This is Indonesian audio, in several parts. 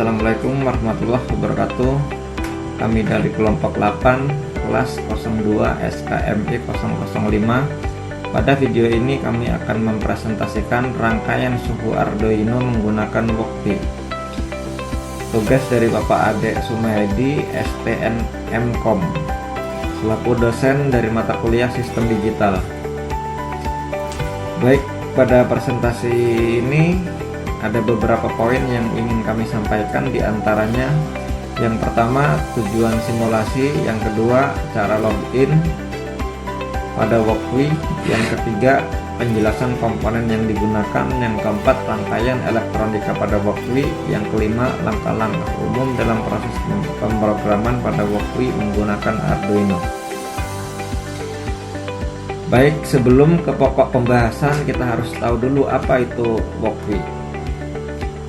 Assalamualaikum warahmatullahi wabarakatuh. Kami dari kelompok 8 kelas 02 SKMI 005. Pada video ini kami akan mempresentasikan rangkaian suhu Arduino menggunakan Workpi. Tugas dari Bapak Ade Sumayadi, STNMkom, selaku dosen dari mata kuliah Sistem Digital. Baik, pada presentasi ini ada beberapa poin yang ingin kami sampaikan, diantaranya yang pertama tujuan simulasi, yang kedua cara login pada Workpi, yang ketiga penjelasan komponen yang digunakan, yang keempat rangkaian elektronika pada Workpi, yang kelima langkah-langkah umum dalam proses pemrograman pada Workpi menggunakan Arduino. Baik, sebelum ke pokok pembahasan kita harus tahu dulu apa itu Workpi.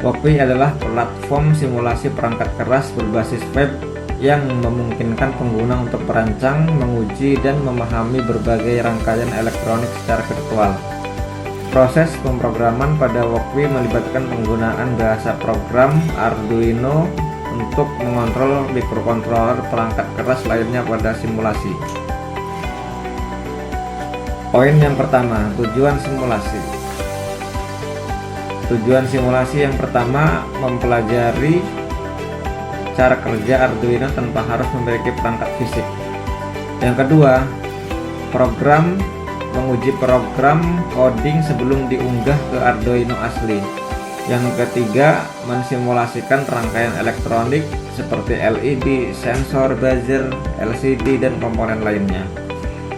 Workpi adalah platform simulasi perangkat keras berbasis web yang memungkinkan pengguna untuk merancang, menguji, dan memahami berbagai rangkaian elektronik secara virtual. Proses pemrograman pada Workpi melibatkan penggunaan bahasa program Arduino untuk mengontrol mikrokontroler perangkat keras lainnya pada simulasi. Poin yang pertama, tujuan simulasi. Tujuan simulasi yang pertama mempelajari cara kerja Arduino tanpa harus memiliki perangkat fisik. Yang kedua, menguji program coding sebelum diunggah ke Arduino asli. Yang ketiga, mensimulasikan rangkaian elektronik seperti LED, sensor, buzzer, LCD, dan komponen lainnya.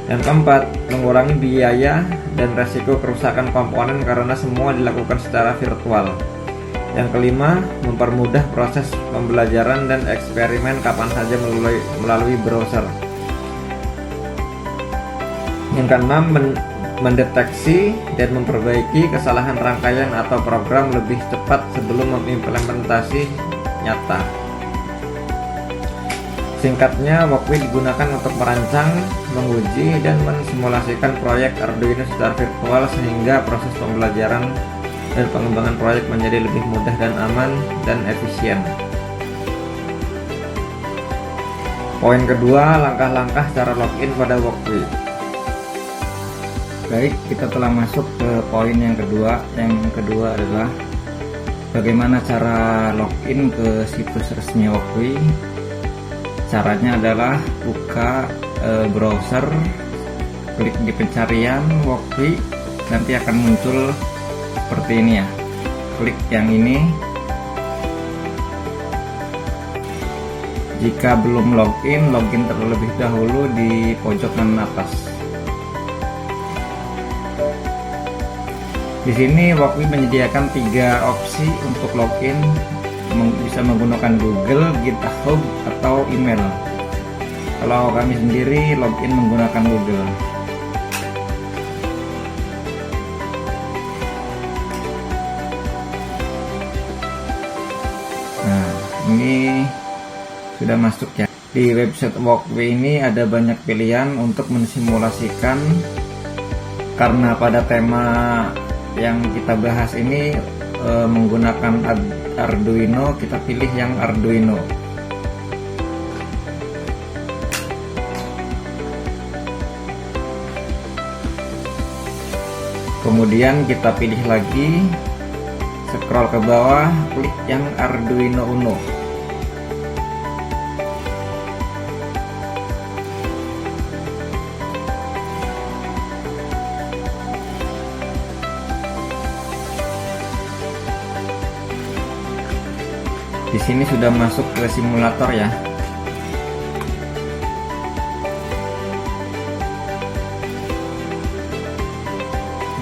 Yang keempat, mengurangi biaya dan resiko kerusakan komponen karena semua dilakukan secara virtual. Yang kelima, mempermudah proses pembelajaran dan eksperimen kapan saja melalui browser. Yang keenam, mendeteksi dan memperbaiki kesalahan rangkaian atau program lebih cepat sebelum mengimplementasi nyata. Singkatnya, Workpi digunakan untuk merancang, menguji, dan mensimulasikan proyek Arduino secara virtual sehingga proses pembelajaran dan pengembangan proyek menjadi lebih mudah dan aman dan efisien. Poin kedua, langkah-langkah cara login pada Workpi. Baik, kita telah masuk ke poin yang kedua. Yang kedua adalah bagaimana cara login ke situs resmi Workpi. Caranya adalah buka browser, klik di pencarian Workpi, nanti akan muncul seperti ini ya. Klik yang ini. Jika belum login terlebih dahulu di pojok kanan atas. Di sini Workpi menyediakan 3 opsi untuk login. Bisa menggunakan Google, GitHub, atau email. Kalau kami sendiri login menggunakan Google. Nah, ini sudah masuk ya. Di website Workpi ini ada banyak pilihan untuk mensimulasikan, karena pada tema yang kita bahas ini menggunakan Arduino, kita pilih yang Arduino. Kemudian kita pilih lagi, scroll ke bawah, klik yang Arduino Uno. Di sini sudah masuk ke simulator ya.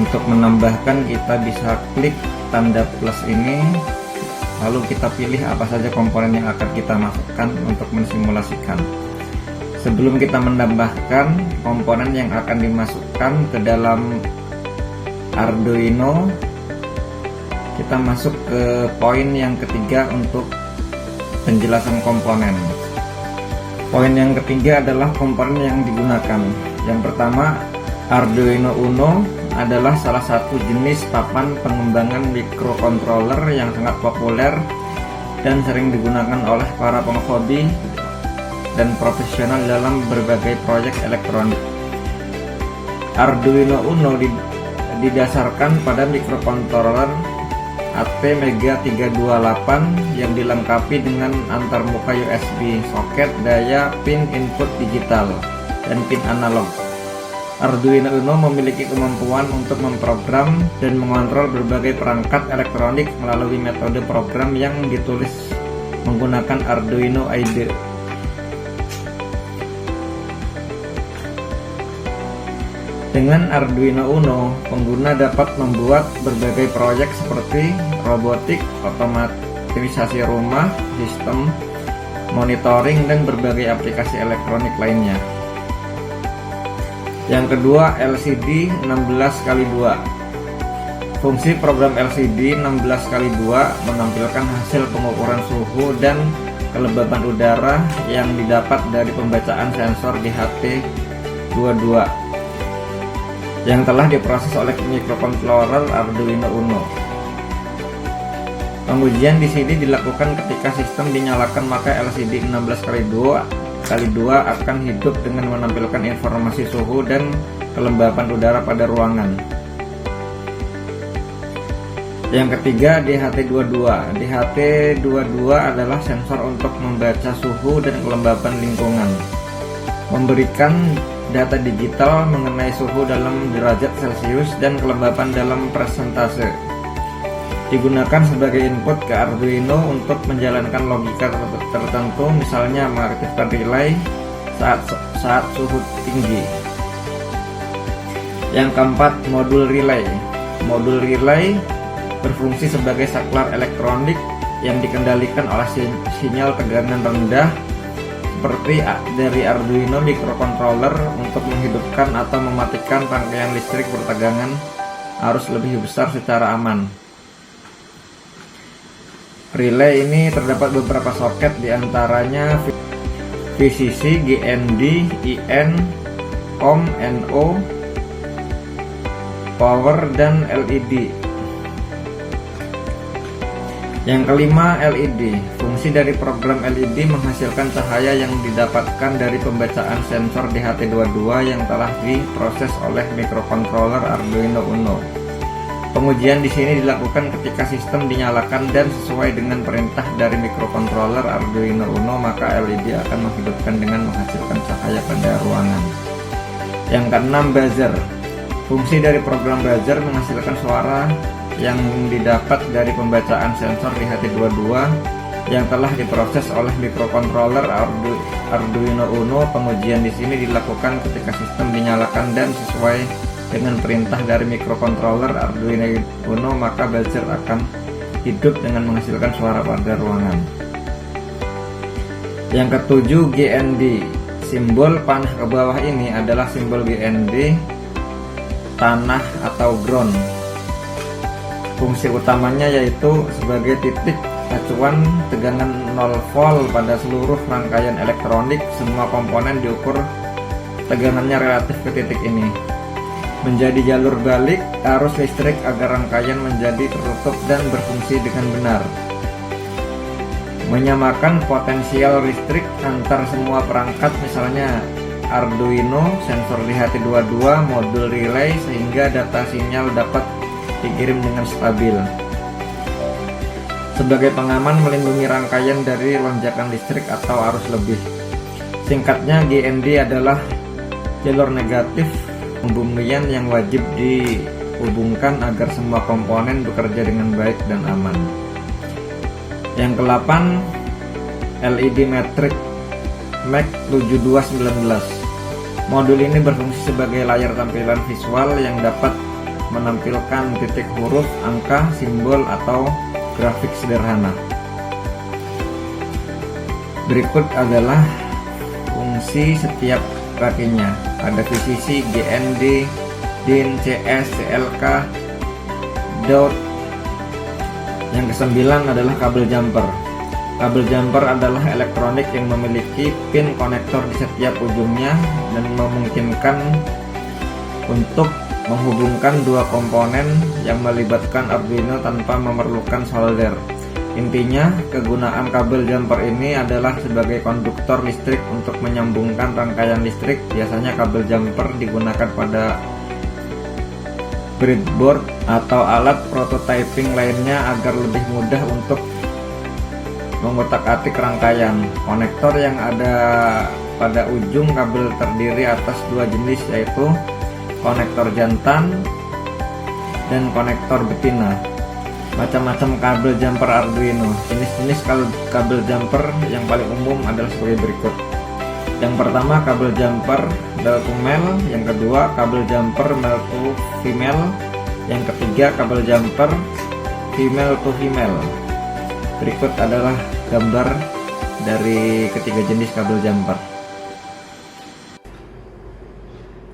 Untuk menambahkan, kita bisa klik tanda plus ini, lalu kita pilih apa saja komponen yang akan kita masukkan untuk mensimulasikan. Sebelum kita menambahkan komponen yang akan dimasukkan ke dalam Arduino, kita masuk ke poin yang ketiga untuk penjelasan komponen. Poin yang ketiga adalah komponen yang digunakan. Yang pertama, Arduino Uno adalah salah satu jenis papan pengembangan mikrokontroler yang sangat populer dan sering digunakan oleh para penghobi dan profesional dalam berbagai proyek elektronik. Arduino Uno didasarkan pada mikrokontroler ATmega 328 yang dilengkapi dengan antarmuka USB soket, daya, pin input digital, dan pin analog. Arduino Uno memiliki kemampuan untuk memprogram dan mengontrol berbagai perangkat elektronik melalui metode program yang ditulis menggunakan Arduino IDE. Dengan Arduino Uno, pengguna dapat membuat berbagai proyek seperti robotik, otomatisasi rumah, sistem monitoring, dan berbagai aplikasi elektronik lainnya. Yang kedua, LCD 16x2. Fungsi program LCD 16x2 menampilkan hasil pengukuran suhu dan kelembaban udara yang didapat dari pembacaan sensor di HT22 yang telah diproses oleh mikrokontroler Arduino Uno. Pengujian di sini dilakukan ketika sistem dinyalakan, maka LCD 16x2 akan hidup dengan menampilkan informasi suhu dan kelembapan udara pada ruangan. Yang ketiga, DHT22. DHT22 adalah sensor untuk membaca suhu dan kelembapan lingkungan, memberikan data digital mengenai suhu dalam derajat Celcius dan kelembapan dalam persentase. Digunakan sebagai input ke Arduino untuk menjalankan logika tertentu, misalnya mengaktifkan relay saat suhu tinggi. Yang keempat, modul relay. Modul relay berfungsi sebagai saklar elektronik yang dikendalikan oleh sinyal tegangan rendah seperti dari Arduino microcontroller untuk menghidupkan atau mematikan rangkaian listrik bertegangan arus lebih besar secara aman. Relay ini terdapat beberapa soket, diantaranya VCC, GND, IN, COM, NO, power, dan LED. Yang kelima, LED. Fungsi dari program LED menghasilkan cahaya yang didapatkan dari pembacaan sensor DHT22 yang telah diproses oleh mikrokontroler Arduino Uno. Pengujian di sini dilakukan ketika sistem dinyalakan dan sesuai dengan perintah dari mikrokontroler Arduino Uno, maka LED akan menghidupkan dengan menghasilkan cahaya pada ruangan. Yang keenam, buzzer. Fungsi dari program buzzer menghasilkan suara yang didapat dari pembacaan sensor DHT22 yang telah diproses oleh mikrokontroler Arduino Uno. Pengujian di sini dilakukan ketika sistem dinyalakan dan sesuai dengan perintah dari mikrokontroler Arduino Uno, maka buzzer akan hidup dengan menghasilkan suara pada ruangan. Yang ketujuh, GND. Simbol panah ke bawah ini adalah simbol GND, tanah atau ground. Fungsi utamanya yaitu sebagai titik acuan tegangan 0 volt pada seluruh rangkaian elektronik. Semua komponen diukur tegangannya relatif ke titik ini. Menjadi jalur balik arus listrik agar rangkaian menjadi tertutup dan berfungsi dengan benar. Menyamakan potensial listrik antar semua perangkat, misalnya Arduino, sensor DHT22, modul relay, sehingga data sinyal dapat dikirim dengan stabil. Sebagai pengaman, melindungi rangkaian dari lonjakan listrik atau arus lebih. Singkatnya, GND adalah jalur negatif pembumian yang wajib dihubungkan agar semua komponen bekerja dengan baik dan aman. Yang ke-8, LED Matrix MAC 7219. Modul ini berfungsi sebagai layar tampilan visual yang dapat menampilkan titik huruf, angka, simbol, atau grafik sederhana. Berikut adalah fungsi setiap kakinya. Ada VCC, GND, DIN, CS, CLK, DOT. Yang ke-9 adalah kabel jumper. Kabel jumper adalah elektronik yang memiliki pin konektor di setiap ujungnya dan memungkinkan untuk menghubungkan dua komponen yang melibatkan Arduino tanpa memerlukan solder. Intinya, kegunaan kabel jumper ini adalah sebagai konduktor listrik untuk menyambungkan rangkaian listrik. Biasanya kabel jumper digunakan pada breadboard atau alat prototyping lainnya agar lebih mudah untuk mengutak-atik rangkaian. Konektor yang ada pada ujung kabel terdiri atas dua jenis, yaitu konektor jantan dan konektor betina. Macam-macam kabel jumper Arduino. Jenis-jenis kabel jumper yang paling umum adalah sebagai berikut. Yang pertama, kabel jumper male to male. Yang kedua, kabel jumper male to female. Yang ketiga, kabel jumper female to female. Berikut adalah gambar dari ketiga jenis kabel jumper.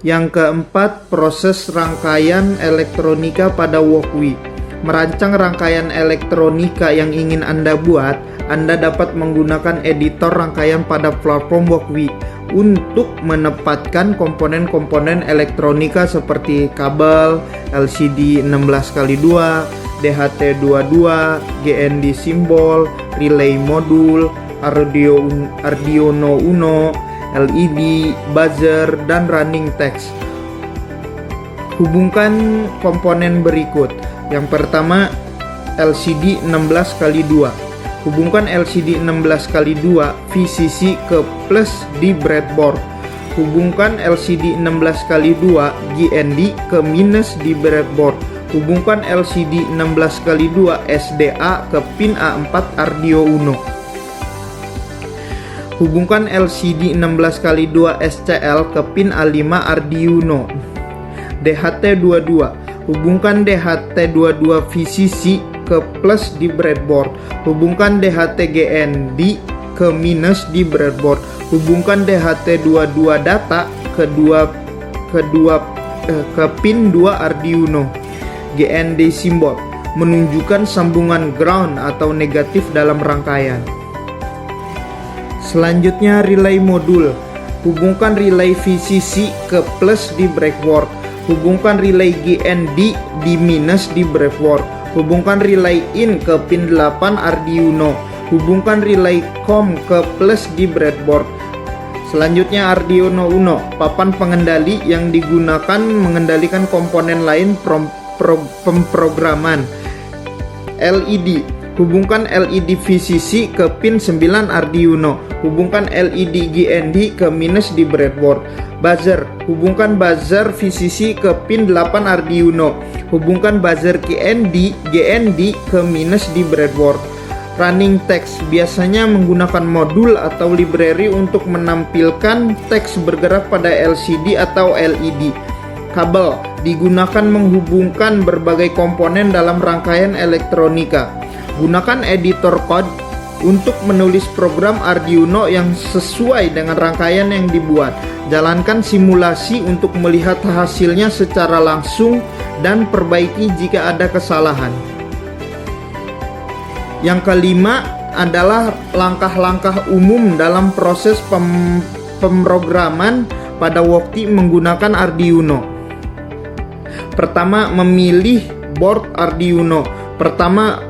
Yang keempat, proses rangkaian elektronika pada Walkwi. Merancang rangkaian elektronika yang ingin Anda buat, Anda dapat menggunakan editor rangkaian pada platform Walkwi untuk menempatkan komponen-komponen elektronika seperti kabel, LCD 16x2, DHT22, GND simbol, relay modul, Arduino Uno, LED, buzzer, dan running text. Hubungkan komponen berikut. Yang pertama, LCD 16x2. Hubungkan LCD 16x2 VCC ke plus di breadboard. Hubungkan LCD 16x2 GND ke minus di breadboard. Hubungkan LCD 16x2 SDA ke pin A4 Arduino Uno. Hubungkan LCD 16x2 SCL ke pin A5 Arduino. DHT22. Hubungkan DHT22 VCC ke plus di breadboard. Hubungkan DHT GND ke minus di breadboard. Hubungkan DHT22 data ke pin 2 Arduino. GND simbol menunjukkan sambungan ground atau negatif dalam rangkaian. Selanjutnya, relay modul. Hubungkan relay VCC ke plus di breadboard. Hubungkan relay GND di minus di breadboard. Hubungkan relay in ke pin 8 Arduino. Hubungkan relay COM ke plus di breadboard. Selanjutnya, Arduino Uno, papan pengendali yang digunakan mengendalikan komponen lain pemrograman. LED. Hubungkan LED VCC ke pin 9 Arduino. Hubungkan LED GND ke minus di breadboard. Buzzer. Hubungkan buzzer VCC ke pin 8 Arduino. Hubungkan buzzer GND ke minus di breadboard. Running text biasanya menggunakan modul atau library untuk menampilkan teks bergerak pada LCD atau LED. Kabel digunakan menghubungkan berbagai komponen dalam rangkaian elektronika. Gunakan editor code untuk menulis program Arduino yang sesuai dengan rangkaian yang dibuat. Jalankan simulasi untuk melihat hasilnya secara langsung dan perbaiki jika ada kesalahan. Yang kelima adalah langkah-langkah umum dalam proses pemrograman pada Walkwi menggunakan Arduino. Pertama, memilih board Arduino. Pertama,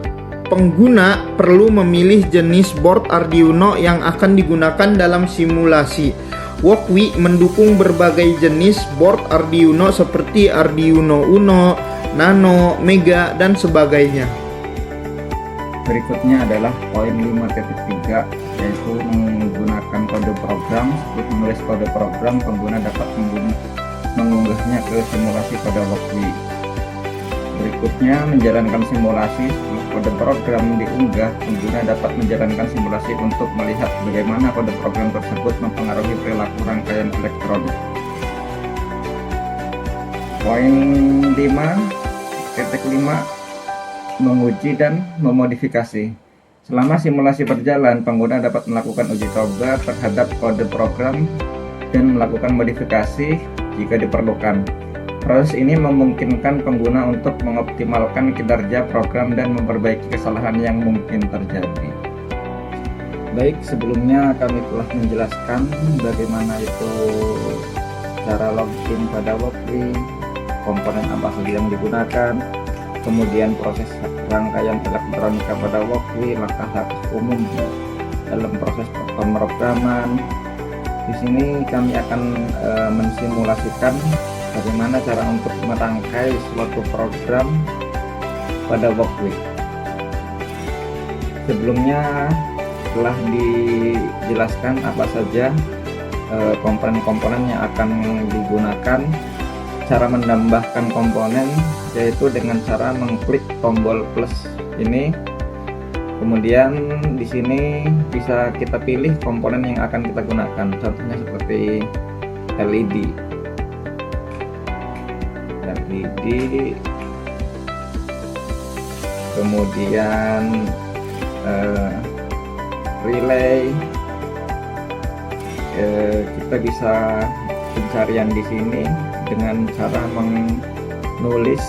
pengguna perlu memilih jenis board Arduino yang akan digunakan dalam simulasi. Walkwi mendukung berbagai jenis board Arduino seperti Arduino Uno, Nano, Mega, dan sebagainya. Berikutnya adalah poin 5.3, yaitu menggunakan kode program. Untuk menulis kode program, pengguna dapat mengunggahnya ke simulasi pada Walkwi. Berikutnya, menjalankan simulasi. Setelah kode program diunggah, pengguna dapat menjalankan simulasi untuk melihat bagaimana kode program tersebut mempengaruhi perilaku rangkaian elektronik. Poin 5.5, menguji dan memodifikasi. Selama simulasi berjalan, pengguna dapat melakukan uji coba terhadap kode program dan melakukan modifikasi jika diperlukan. Proses ini memungkinkan pengguna untuk mengoptimalkan kinerja program dan memperbaiki kesalahan yang mungkin terjadi. Baik, sebelumnya kami telah menjelaskan bagaimana itu cara login pada Walkwi, komponen apa saja yang digunakan, kemudian proses rangkaian elektronika pada Walkway, langkah-langkah umum dalam proses pemrograman. Di sini kami akan mensimulasikan bagaimana cara untuk merangkai suatu program pada Walkway. Sebelumnya telah dijelaskan apa saja komponen-komponen yang akan digunakan. Cara menambahkan komponen yaitu dengan cara mengklik tombol plus ini. Kemudian di sini bisa kita pilih komponen yang akan kita gunakan. Contohnya seperti LED, kemudian relay. Kita bisa pencarian di sini dengan cara menulis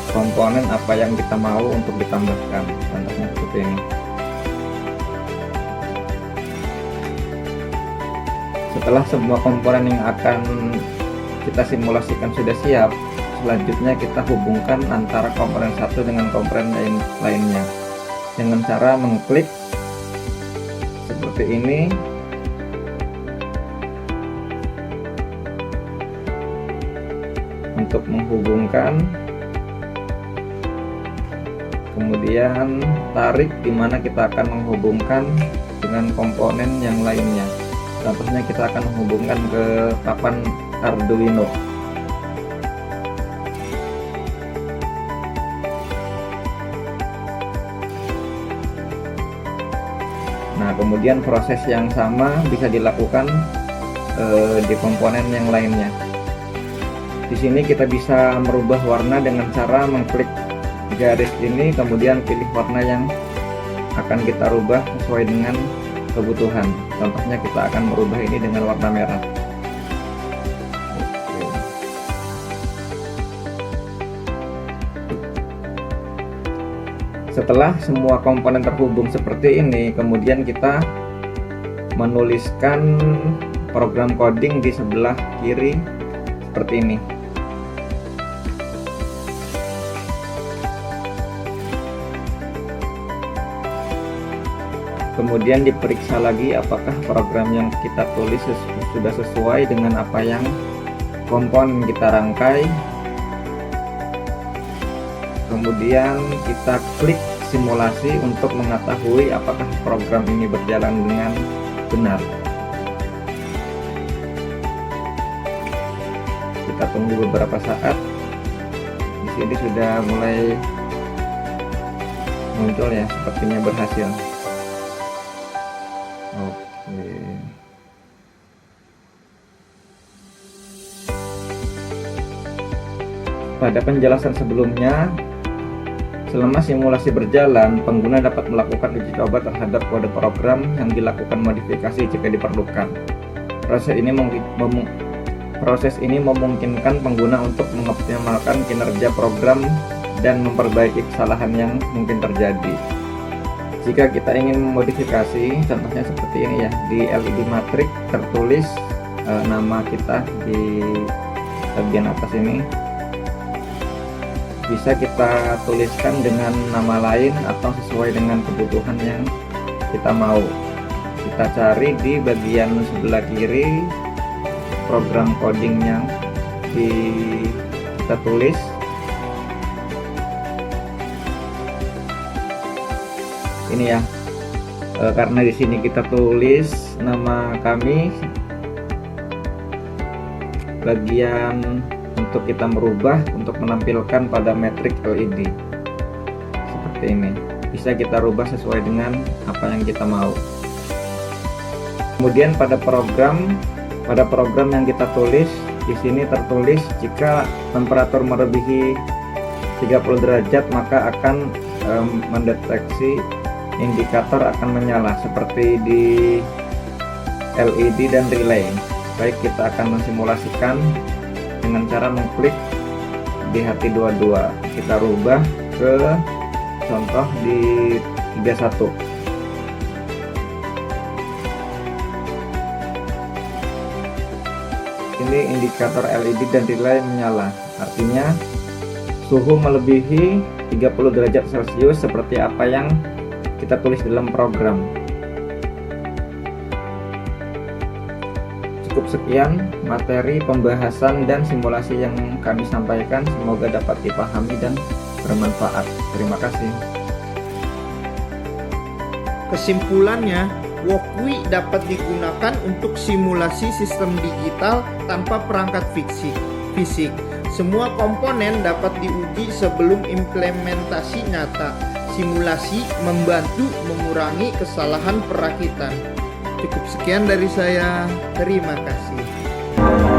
komponen apa yang kita mau untuk ditambahkan. Contohnya seperti ini. Setelah semua komponen yang akan kita simulasikan sudah siap, selanjutnya kita hubungkan antara komponen satu dengan komponen lainnya dengan cara mengklik seperti ini. Untuk menghubungkan, kemudian tarik di mana kita akan menghubungkan dengan komponen yang lainnya. Contohnya kita akan menghubungkan ke papan Arduino. Nah, kemudian proses yang sama bisa dilakukan di komponen yang lainnya. Di sini kita bisa merubah warna dengan cara mengklik garis ini, kemudian pilih warna yang akan kita rubah sesuai dengan kebutuhan. Contohnya kita akan merubah ini dengan warna merah. Setelah semua komponen terhubung seperti ini, kemudian kita menuliskan program coding di sebelah kiri seperti ini. Kemudian diperiksa lagi apakah program yang kita tulis sudah sesuai dengan apa yang komponen kita rangkai. Kemudian kita klik simulasi untuk mengetahui apakah program ini berjalan dengan benar. Kita tunggu beberapa saat. Di sini sudah mulai muncul ya, sepertinya berhasil. Pada penjelasan sebelumnya, selama simulasi berjalan, pengguna dapat melakukan uji coba terhadap kode program yang dilakukan modifikasi jika diperlukan. Proses ini memungkinkan pengguna untuk mengoptimalkan kinerja program dan memperbaiki kesalahan yang mungkin terjadi. Jika kita ingin memodifikasi, contohnya seperti ini ya, di LED matrix tertulis nama kita di bagian atas ini. Bisa kita tuliskan dengan nama lain atau sesuai dengan kebutuhan yang kita mau. Kita cari di bagian sebelah kiri program coding yang kita tulis. Ini ya, karena di sini kita tulis nama kami, bagian untuk kita merubah untuk menampilkan pada matriks LED seperti ini. Bisa kita rubah sesuai dengan apa yang kita mau. Kemudian pada program yang kita tulis, di sini tertulis jika temperatur melebihi 30 derajat maka akan mendeteksi indikator akan menyala seperti di LED dan relay. Baik, kita akan mensimulasikan dengan cara mengklik di HT22. Kita rubah ke contoh di 31. ini indikator LED dan relay menyala. Artinya suhu melebihi 30 derajat Celcius seperti apa yang kita tulis dalam program. Cukup sekian materi pembahasan dan simulasi yang kami sampaikan, semoga dapat dipahami dan bermanfaat. Terima kasih. Kesimpulannya, Walkwi dapat digunakan untuk simulasi sistem digital tanpa perangkat fisik. Semua komponen dapat diuji sebelum implementasi nyata. Simulasi membantu mengurangi kesalahan perakitan. Cukup sekian dari saya. Terima kasih.